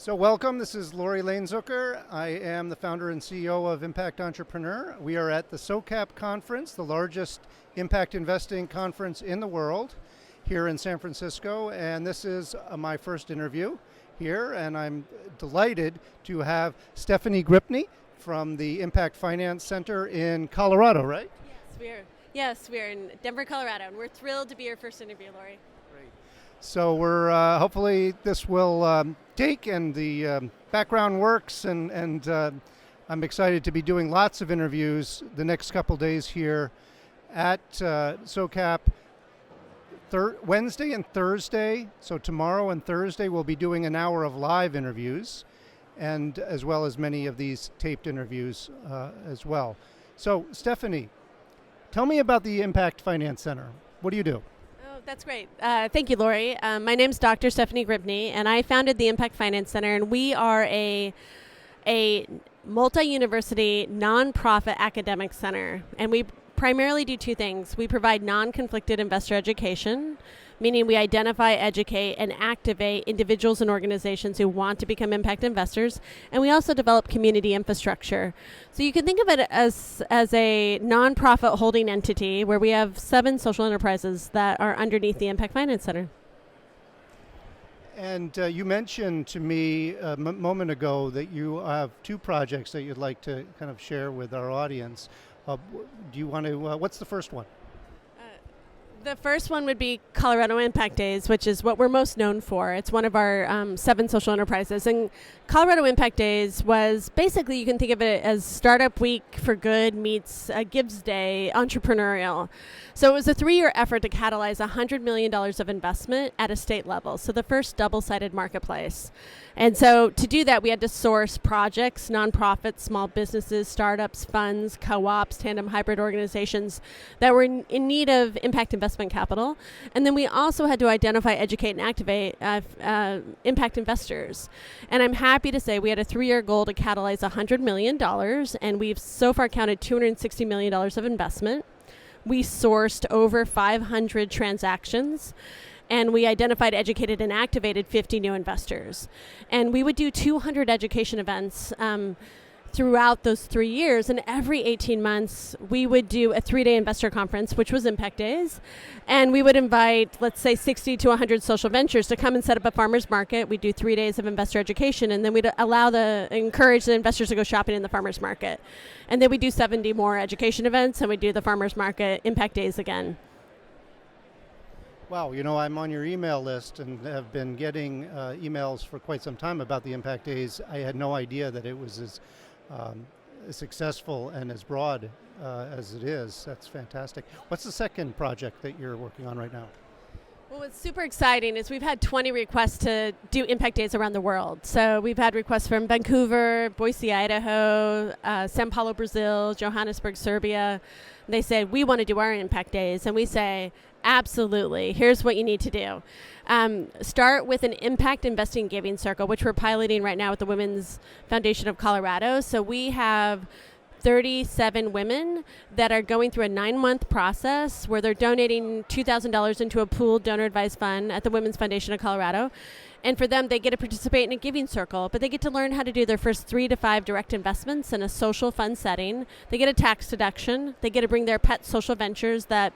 So welcome, this is Laurie Lane-Zucker. I am the founder and CEO of Impact Entrepreneur. We are at the SOCAP conference, the largest impact investing conference in the world, here in San Francisco, and this is my first interview here, and I'm delighted to have Stephanie Gripne from the Impact Finance Center in Colorado, right? Yes, we're in Denver, Colorado, and we're thrilled to be your first interview, Laurie. Great. So we're hopefully this will take and the background works, and I'm excited to be doing lots of interviews the next couple days here at SOCAP. Wednesday and Thursday, so tomorrow and Thursday we'll be doing an hour of live interviews, and as well as many of these taped interviews as well. So Stephanie, tell me about the Impact Finance Center. What do you do? Oh, that's great. Thank you, Laurie. My name's Dr. Stephanie Gripne, and I founded the Impact Finance Center, and we are a multi-university, nonprofit academic center, and we primarily do two things. We provide non-conflicted investor education, meaning we identify, educate, and activate individuals and organizations who want to become impact investors, and we also develop community infrastructure. So you can think of it as a nonprofit holding entity where we have 7 social enterprises that are underneath the Impact Finance Center. And you mentioned to me a moment ago that you have 2 projects that you'd like to kind of share with our audience. Do you want to, what's the first one? The first one would be Colorado Impact Days, which is what we're most known for. It's one of our 7 social enterprises. And Colorado Impact Days was basically, you can think of it as Startup Week for Good meets Gibbs Day entrepreneurial. So it was a 3-year effort to catalyze $100 million of investment at a state level. So the first double-sided marketplace. And so to do that, we had to source projects, nonprofits, small businesses, startups, funds, co-ops, tandem hybrid organizations that were in need of impact investment capital. And then we also had to identify, educate, and activate impact investors. And I'm happy to say we had a 3-year goal to catalyze $100 million, and we've so far counted $260 million of investment. We sourced over 500 transactions, and we identified, educated, and activated 50 new investors. And we would do 200 education events throughout those 3 years, and every 18 months we would do a 3-day investor conference, which was Impact Days, and we would invite, let's say, 60 to 100 social ventures to come and set up a farmer's market. We'd do 3 days of investor education, and then we'd encourage the investors to go shopping in the farmer's market. And then we'd do 70 more education events, and we'd do the farmer's market Impact Days again. Wow, you know, I'm on your email list and have been getting emails for quite some time about the Impact Days. I had no idea that it was as successful and as broad as it is. That's fantastic. What's the second project that you're working on right now? Well, what's super exciting is we've had 20 requests to do Impact Days around the world. So we've had requests from Vancouver, Boise, Idaho, Sao Paulo, Brazil, Johannesburg, Serbia. They said, we want to do our Impact Days. And we say, absolutely. Here's what you need to do. Start with an impact investing giving circle, which we're piloting right now with the Women's Foundation of Colorado. So we have 37 women that are going through a 9-month process where they're donating $2,000 into a pooled donor-advised fund at the Women's Foundation of Colorado. And for them, they get to participate in a giving circle, but they get to learn how to do their first 3 to 5 direct investments in a social fund setting. They get a tax deduction. They get to bring their pet social ventures that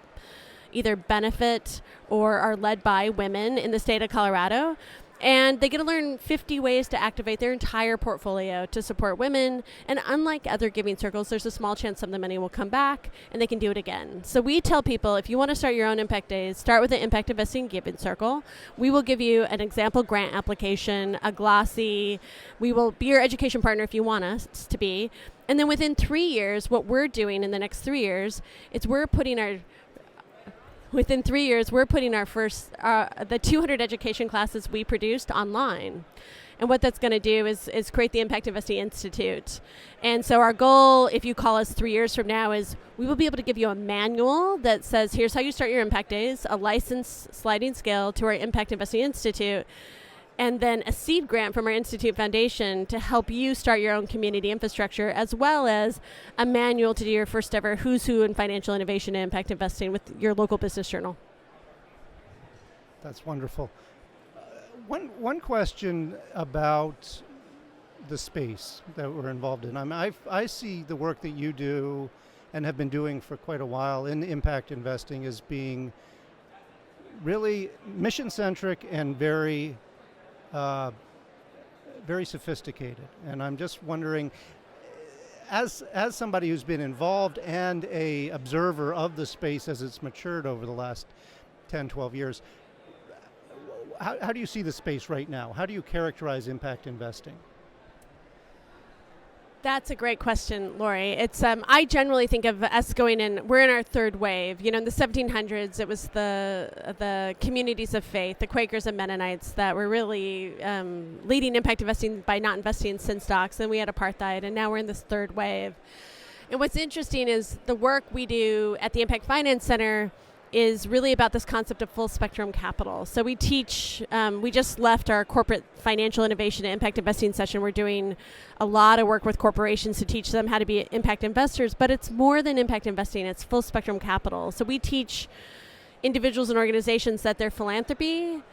either benefit or are led by women in the state of Colorado. And they get to learn 50 ways to activate their entire portfolio to support women. And unlike other giving circles, there's a small chance some of the money will come back and they can do it again. So we tell people, if you want to start your own Impact Days, start with an Impact Investing Giving Circle. We will give you an example grant application, a glossy. We will be your education partner if you want us to be. And then within 3 years, what we're doing in the next 3 years is within 3 years, we're putting our first, the 200 education classes we produced online. And what that's going to do is create the Impact Investing Institute. And so our goal, if you call us 3 years from now, is we will be able to give you a manual that says, here's how you start your Impact Days, a license sliding scale to our Impact Investing Institute, and then a seed grant from our Institute Foundation to help you start your own community infrastructure, as well as a manual to do your first ever Who's Who in Financial Innovation and Impact Investing with your local business journal. That's wonderful. One question about the space that we're involved in. I see the work that you do and have been doing for quite a while in impact investing as being really mission-centric and very sophisticated. And I'm just wondering, as somebody who's been involved and a observer of the space as it's matured over the last 10, 12 years, how do you see the space right now? How do you characterize impact investing? That's a great question, Laurie. It's I generally think of us going in. We're in our third wave. You know, in the 1700s, it was the communities of faith, the Quakers and Mennonites, that were really leading impact investing by not investing in sin stocks. And we had apartheid, and now we're in this third wave. And what's interesting is the work we do at the Impact Finance Center is really about this concept of full spectrum capital. So we teach, we just left our corporate financial innovation and impact investing session. We're doing a lot of work with corporations to teach them how to be impact investors, but it's more than impact investing, it's full spectrum capital. So we teach individuals and organizations that their philanthropy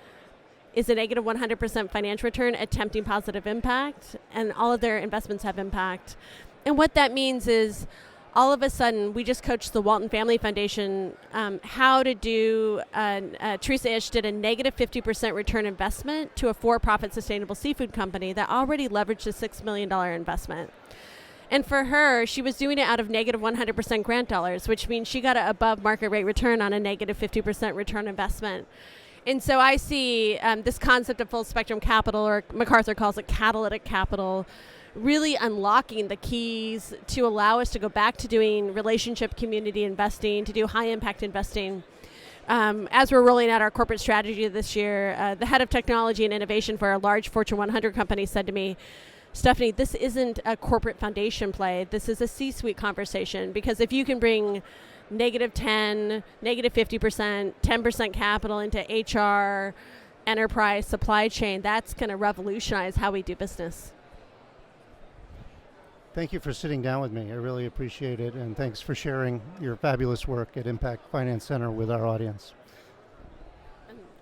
is a negative 100% financial return attempting positive impact, and all of their investments have impact. And what that means is, all of a sudden, we just coached the Walton Family Foundation how to do, Teresa Ish did a negative 50% return investment to a for-profit sustainable seafood company that already leveraged a $6 million investment. And for her, she was doing it out of negative 100% grant dollars, which means she got an above market rate return on a negative 50% return investment. And so I see this concept of full spectrum capital, or MacArthur calls it catalytic capital, really unlocking the keys to allow us to go back to doing relationship community investing, to do high impact investing. As we're rolling out our corporate strategy this year, the head of technology and innovation for a large Fortune 100 company said to me, Stephanie, this isn't a corporate foundation play. This is a C-suite conversation, because if you can bring negative 10, negative 50%, 10% capital into HR, enterprise, supply chain, that's going to revolutionize how we do business. Thank you for sitting down with me. I really appreciate it, and thanks for sharing your fabulous work at Impact Finance Center with our audience.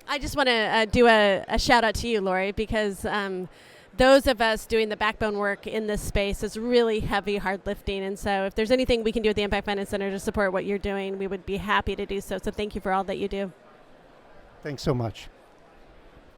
I just want to do a shout out to you, Laurie, because those of us doing the backbone work in this space is really heavy, hard lifting. And so if there's anything we can do at the Impact Finance Center to support what you're doing, we would be happy to do so. So thank you for all that you do. Thanks so much.